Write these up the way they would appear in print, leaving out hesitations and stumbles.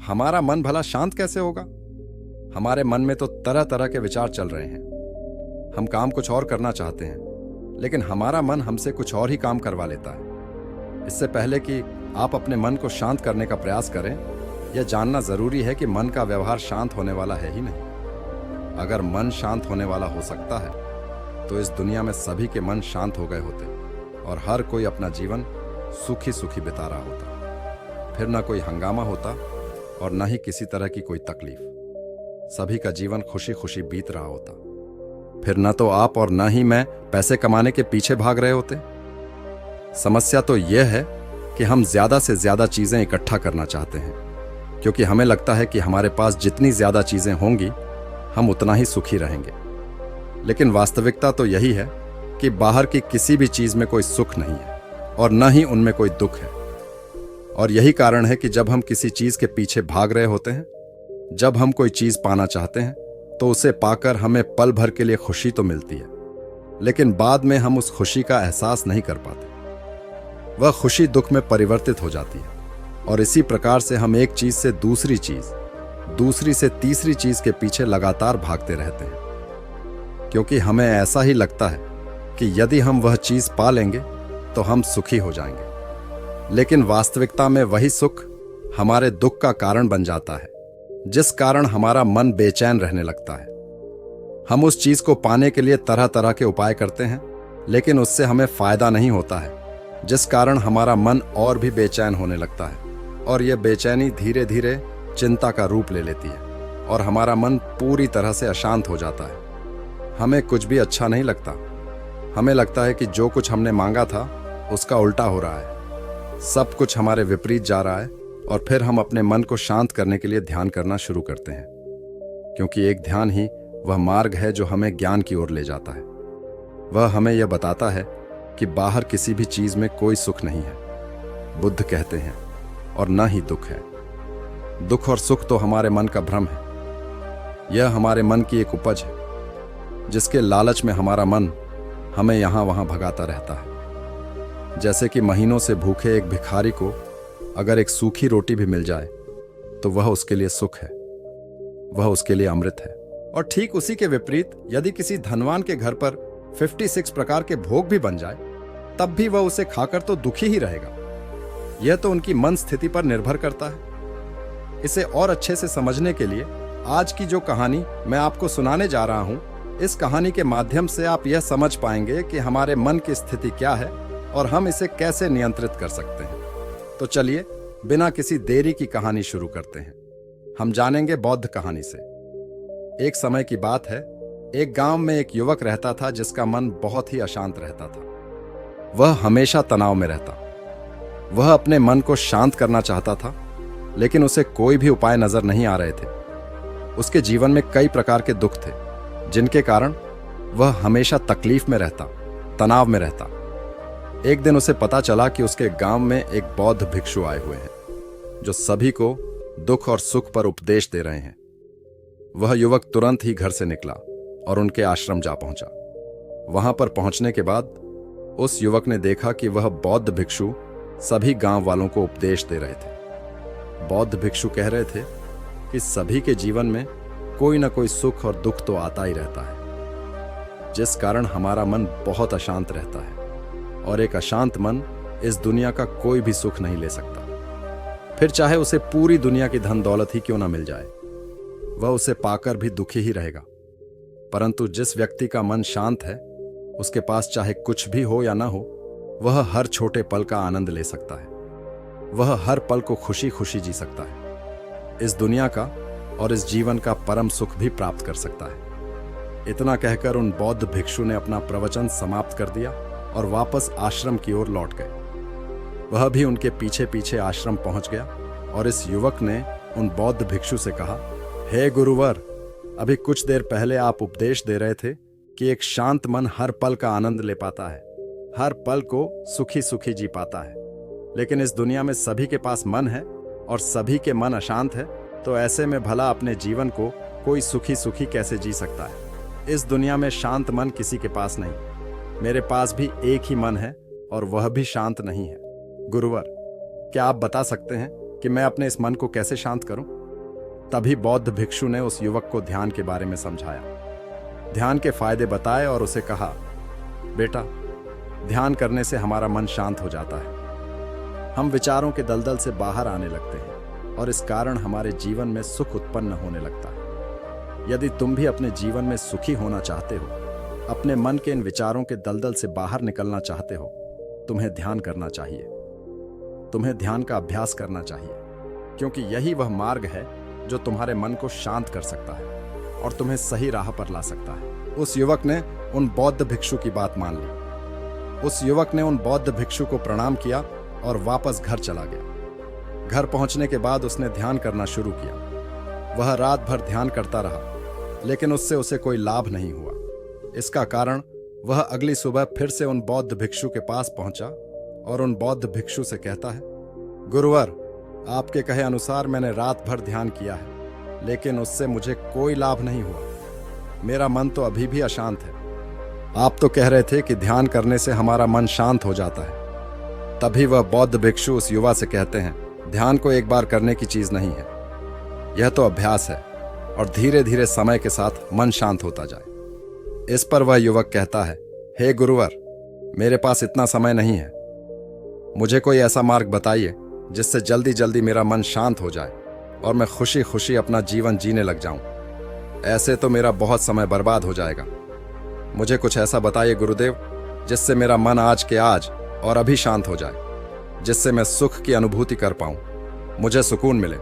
हमारा मन भला शांत कैसे होगा? हमारे मन में तो तरह तरह के विचार चल रहे हैं। हम काम कुछ और करना चाहते हैं, लेकिन हमारा मन हमसे कुछ और ही काम करवा लेता है। इससे पहले कि आप अपने मन को शांत करने का प्रयास करें, यह जानना जरूरी है कि मन का व्यवहार शांत होने वाला है ही नहीं। अगर मन शांत होने वाला हो सकता है तो इस दुनिया में सभी के मन शांत हो गए होते और हर कोई अपना जीवन सुखी सुखी बिता रहा होता। फिर ना कोई हंगामा होता और न ही किसी तरह की कोई तकलीफ। सभी का जीवन खुशी खुशी बीत रहा होता। फिर न तो आप और न ही मैं पैसे कमाने के पीछे भाग रहे होते। समस्या तो यह है कि हम ज्यादा से ज्यादा चीजें इकट्ठा करना चाहते हैं, क्योंकि हमें लगता है कि हमारे पास जितनी ज्यादा चीजें होंगी हम उतना ही सुखी रहेंगे। लेकिन वास्तविकता तो यही है कि बाहर की किसी भी चीज में कोई सुख नहीं है और न ही उनमें कोई दुख है। और यही कारण है कि जब हम किसी चीज के पीछे भाग रहे होते हैं, जब हम कोई चीज पाना चाहते हैं, तो उसे पाकर हमें पल भर के लिए खुशी तो मिलती है, लेकिन बाद में हम उस खुशी का एहसास नहीं कर पाते। वह खुशी दुख में परिवर्तित हो जाती है और इसी प्रकार से हम एक चीज से दूसरी चीज, दूसरी से तीसरी चीज के पीछे लगातार भागते रहते हैं, क्योंकि हमें ऐसा ही लगता है कि यदि हम वह चीज पा लेंगे तो हम सुखी हो जाएंगे। लेकिन वास्तविकता में वही सुख हमारे दुख का कारण बन जाता है, जिस कारण हमारा मन बेचैन रहने लगता है। हम उस चीज को पाने के लिए तरह तरह के उपाय करते हैं, लेकिन उससे हमें फायदा नहीं होता है, जिस कारण हमारा मन और भी बेचैन होने लगता है और यह बेचैनी धीरे धीरे चिंता का रूप ले लेती है और हमारा मन पूरी तरह से अशांत हो जाता है। हमें कुछ भी अच्छा नहीं लगता। हमें लगता है कि जो कुछ हमने मांगा था उसका उल्टा हो रहा है, सब कुछ हमारे विपरीत जा रहा है। और फिर हम अपने मन को शांत करने के लिए ध्यान करना शुरू करते हैं, क्योंकि एक ध्यान ही वह मार्ग है जो हमें ज्ञान की ओर ले जाता है। वह हमें यह बताता है कि बाहर किसी भी चीज में कोई सुख नहीं है, बुद्ध कहते हैं, और न ही दुख है। दुख और सुख तो हमारे मन का भ्रम है। यह हमारे मन की एक उपज है, जिसके लालच में हमारा मन हमें यहां वहां भगाता रहता है। जैसे कि महीनों से भूखे एक भिखारी को अगर एक सूखी रोटी भी मिल जाए तो वह उसके लिए सुख है, वह उसके लिए अमृत है। और ठीक उसी के विपरीत यदि किसी धनवान के घर पर 56 प्रकार के भोग भी बन जाए, तब भी वह उसे खाकर तो दुखी ही रहेगा। यह तो उनकी मन स्थिति पर निर्भर करता है। इसे और अच्छे से समझने के लिए आज की जो कहानी मैं आपको सुनाने जा रहा हूं, इस कहानी के माध्यम से आप यह समझ पाएंगे कि हमारे मन की स्थिति क्या है और हम इसे कैसे नियंत्रित कर सकते हैं। तो चलिए बिना किसी देरी की कहानी शुरू करते हैं। हम जानेंगे बौद्ध कहानी से। एक समय की बात है, एक गांव में एक युवक रहता था जिसका मन बहुत ही अशांत रहता था। वह हमेशा तनाव में रहता। वह अपने मन को शांत करना चाहता था, लेकिन उसे कोई भी उपाय नजर नहीं आ रहे थे। उसके जीवन में कई प्रकार के दुख थे, जिनके कारण वह हमेशा तकलीफ में रहता, तनाव में रहता। एक दिन उसे पता चला कि उसके गांव में एक बौद्ध भिक्षु आए हुए हैं, जो सभी को दुख और सुख पर उपदेश दे रहे हैं। वह युवक तुरंत ही घर से निकला और उनके आश्रम जा पहुंचा। वहां पर पहुंचने के बाद उस युवक ने देखा कि वह बौद्ध भिक्षु सभी गांव वालों को उपदेश दे रहे थे। बौद्ध भिक्षु कह रहे थे कि सभी के जीवन में कोई ना कोई सुख और दुख तो आता ही रहता है, जिस कारण हमारा मन बहुत अशांत रहता है, और एक अशांत मन इस दुनिया का कोई भी सुख नहीं ले सकता। फिर चाहे उसे पूरी दुनिया की धन दौलत ही क्यों ना मिल जाए, वह उसे पाकर भी दुखी ही रहेगा। परंतु जिस व्यक्ति का मन शांत है, उसके पास चाहे कुछ भी हो या ना हो, वह हर छोटे पल का आनंद ले सकता है। वह हर पल को खुशी खुशी जी सकता है, इस दुनिया का और इस जीवन का परम सुख भी प्राप्त कर सकता है। इतना कहकर उन बौद्ध भिक्षु ने अपना प्रवचन समाप्त कर दिया और वापस आश्रम की ओर लौट गए। वह भी उनके पीछे पीछे आश्रम पहुंच गया और इस युवक ने उन बौद्ध भिक्षु से कहा, हे गुरुवर, अभी कुछ देर पहले आप उपदेश दे रहे थे कि एक शांत मन हर पल का आनंद ले पाता है, हर पल को सुखी सुखी जी पाता है। लेकिन इस दुनिया में सभी के पास मन है और सभी के मन अशांत है, तो ऐसे में भला अपने जीवन को कोई सुखी सुखी कैसे जी सकता है? इस दुनिया में शांत मन किसी के पास नहीं। मेरे पास भी एक ही मन है और वह भी शांत नहीं है। गुरुवर, क्या आप बता सकते हैं कि मैं अपने इस मन को कैसे शांत करूं। तभी बौद्ध भिक्षु ने उस युवक को ध्यान के बारे में समझाया, ध्यान के फायदे बताए और उसे कहा, बेटा, ध्यान करने से हमारा मन शांत हो जाता है। हम विचारों के दलदल से बाहर आने लगते हैं और इस कारण हमारे जीवन में सुख उत्पन्न होने लगता है। यदि तुम भी अपने जीवन में सुखी होना चाहते हो, अपने मन के इन विचारों के दलदल से बाहर निकलना चाहते हो, तुम्हें ध्यान करना चाहिए। तुम्हें ध्यान का अभ्यास करना चाहिए, क्योंकि यही वह मार्ग है जो तुम्हारे मन को शांत कर सकता है और तुम्हें सही राह पर ला सकता है। उस युवक ने उन बौद्ध भिक्षु की बात मान ली। उस युवक ने उन बौद्ध भिक्षु को प्रणाम किया और वापस घर चला गया। घर पहुंचने के बाद उसने ध्यान करना शुरू किया। वह रात भर ध्यान करता रहा, लेकिन उससे उसे कोई लाभ नहीं हुआ। इसका कारण वह अगली सुबह फिर से उन बौद्ध भिक्षु के पास पहुंचा और उन बौद्ध भिक्षु से कहता है, गुरुवर, आपके कहे अनुसार मैंने रात भर ध्यान किया है, लेकिन उससे मुझे कोई लाभ नहीं हुआ। मेरा मन तो अभी भी अशांत है। आप तो कह रहे थे कि ध्यान करने से हमारा मन शांत हो जाता है। तभी वह बौद्ध भिक्षु उस युवा से कहते हैं, ध्यान को एक बार करने की चीज नहीं है, यह तो अभ्यास है और धीरे धीरे समय के साथ मन शांत होता जाए। इस पर वह युवक कहता है, हे गुरुवर, मेरे पास इतना समय नहीं है। मुझे कोई ऐसा मार्ग बताइए जिससे जल्दी जल्दी मेरा मन शांत हो जाए और मैं खुशी खुशी अपना जीवन जीने लग जाऊं। ऐसे तो मेरा बहुत समय बर्बाद हो जाएगा। मुझे कुछ ऐसा बताइए गुरुदेव, जिससे मेरा मन आज के आज और अभी शांत हो जाए, जिससे मैं सुख की अनुभूति कर पाऊं, मुझे सुकून मिले।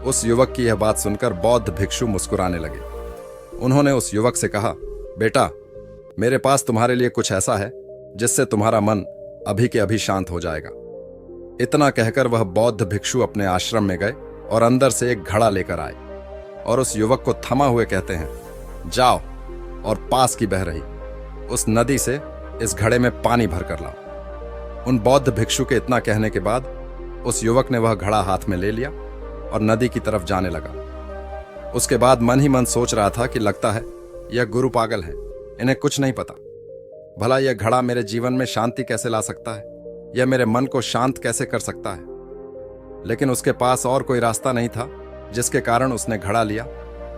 उस युवक की यह बात सुनकर बौद्ध भिक्षु मुस्कुराने लगे। उन्होंने उस युवक से कहा, बेटा, मेरे पास तुम्हारे लिए कुछ ऐसा है जिससे तुम्हारा मन अभी के अभी शांत हो जाएगा। इतना कहकर वह बौद्ध भिक्षु अपने आश्रम में गए और अंदर से एक घड़ा लेकर आए और उस युवक को थमा हुए कहते हैं, जाओ और पास की बह रही उस नदी से इस घड़े में पानी भर कर लाओ। उन बौद्ध भिक्षु के इतना कहने के बाद उस युवक ने वह घड़ा हाथ में ले लिया और नदी की तरफ जाने लगा। उसके बाद मन ही मन सोच रहा था कि लगता है यह गुरु पागल है, इन्हें कुछ नहीं पता। भला यह घड़ा मेरे जीवन में शांति कैसे ला सकता है, यह मेरे मन को शांत कैसे कर सकता है। लेकिन उसके पास और कोई रास्ता नहीं था, जिसके कारण उसने घड़ा लिया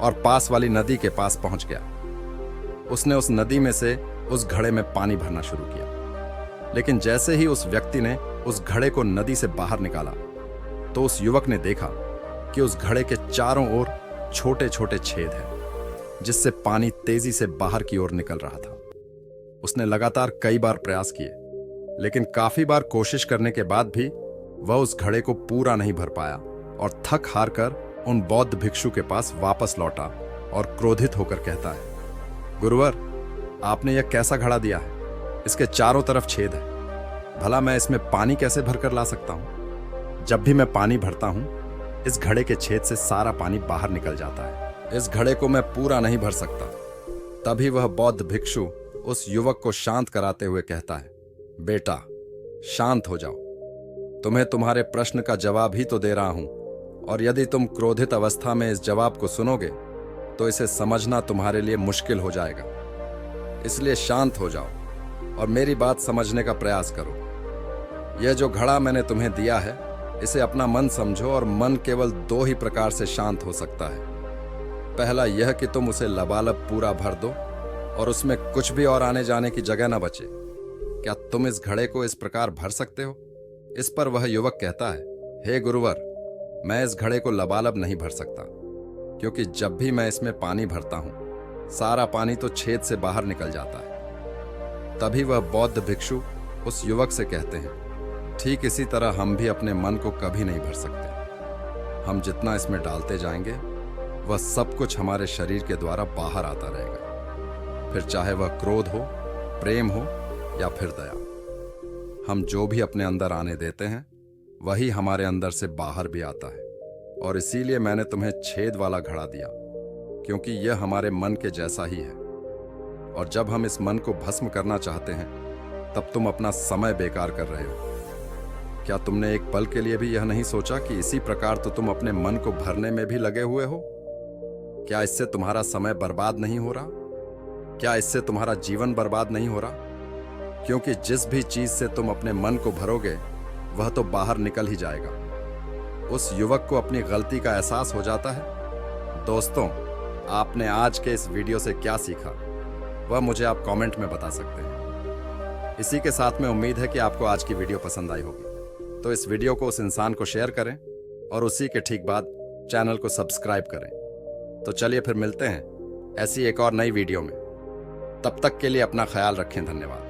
और पास वाली नदी के पास पहुंच गया। उसने उस नदी में से उस घड़े में पानी भरना शुरू किया। लेकिन जैसे ही उस व्यक्ति ने उस घड़े को नदी से बाहर निकाला, तो उस युवक ने देखा कि उस घड़े के चारों ओर छोटे छोटे छेद हैं, जिससे पानी तेजी से बाहर की ओर निकल रहा था। उसने लगातार कई बार प्रयास किए, लेकिन काफी बार कोशिश करने के बाद भी वह उस घड़े को पूरा नहीं भर पाया और थक हार कर उन बौद्ध भिक्षु के पास वापस लौटा और क्रोधित होकर कहता है, गुरुवर, आपने यह कैसा घड़ा दिया है? इसके चारों तरफ छेद है। भला मैं इसमें पानी कैसे भरकर ला सकता हूं? जब भी मैं पानी भरता हूं, इस घड़े के छेद से सारा पानी बाहर निकल जाता है। इस घड़े को मैं पूरा नहीं भर सकता। तभी वह बौद्ध भिक्षु उस युवक को शांत कराते हुए कहता है, बेटा, शांत हो जाओ। तुम्हें तुम्हारे प्रश्न का जवाब ही तो दे रहा हूं, और यदि तुम क्रोधित अवस्था में इस जवाब को सुनोगे तो इसे समझना तुम्हारे लिए मुश्किल हो जाएगा। इसलिए शांत हो जाओ और मेरी बात समझने का प्रयास करो। यह जो घड़ा मैंने तुम्हें दिया है, इसे अपना मन समझो और मन केवल दो ही प्रकार से शांत हो सकता है। पहला यह कि तुम उसे लबालब पूरा भर दो और उसमें कुछ भी और आने जाने की जगह न बचे। क्या तुम इस घड़े को इस प्रकार भर सकते हो? इस पर वह युवक कहता है, हे गुरुवर, मैं इस घड़े को लबालब नहीं भर सकता, क्योंकि जब भी मैं इसमें पानी भरता हूं, सारा पानी तो छेद से बाहर निकल जाता है। तभी वह बौद्ध भिक्षु उस युवक से कहते हैं, ठीक इसी तरह हम भी अपने मन को कभी नहीं भर सकते। हम जितना इसमें डालते जाएंगे, वह सब कुछ हमारे शरीर के द्वारा बाहर आता रहेगा। फिर चाहे वह क्रोध हो, प्रेम हो या फिर दया, हम जो भी अपने अंदर आने देते हैं, वही हमारे अंदर से बाहर भी आता है। और इसीलिए मैंने तुम्हें छेद वाला घड़ा दिया, क्योंकि यह हमारे मन के जैसा ही है। और जब हम इस मन को भस्म करना चाहते हैं, तब तुम अपना समय बेकार कर रहे हो। क्या तुमने एक पल के लिए भी यह नहीं सोचा कि इसी प्रकार तो तुम अपने मन को भरने में भी लगे हुए हो? क्या इससे तुम्हारा समय बर्बाद नहीं हो रहा? क्या इससे तुम्हारा जीवन बर्बाद नहीं हो रहा? क्योंकि जिस भी चीज से तुम अपने मन को भरोगे, वह तो बाहर निकल ही जाएगा। उस युवक को अपनी गलती का एहसास हो जाता है। दोस्तों, आपने आज के इस वीडियो से क्या सीखा वह मुझे आप कमेंट में बता सकते हैं। इसी के साथ में उम्मीद है कि आपको आज की वीडियो पसंद आई होगी, तो इस वीडियो को उस इंसान को शेयर करें और उसी के ठीक बाद चैनल को सब्सक्राइब करें। तो चलिए फिर मिलते हैं ऐसी एक और नई वीडियो में। तब तक के लिए अपना ख्याल रखें। धन्यवाद।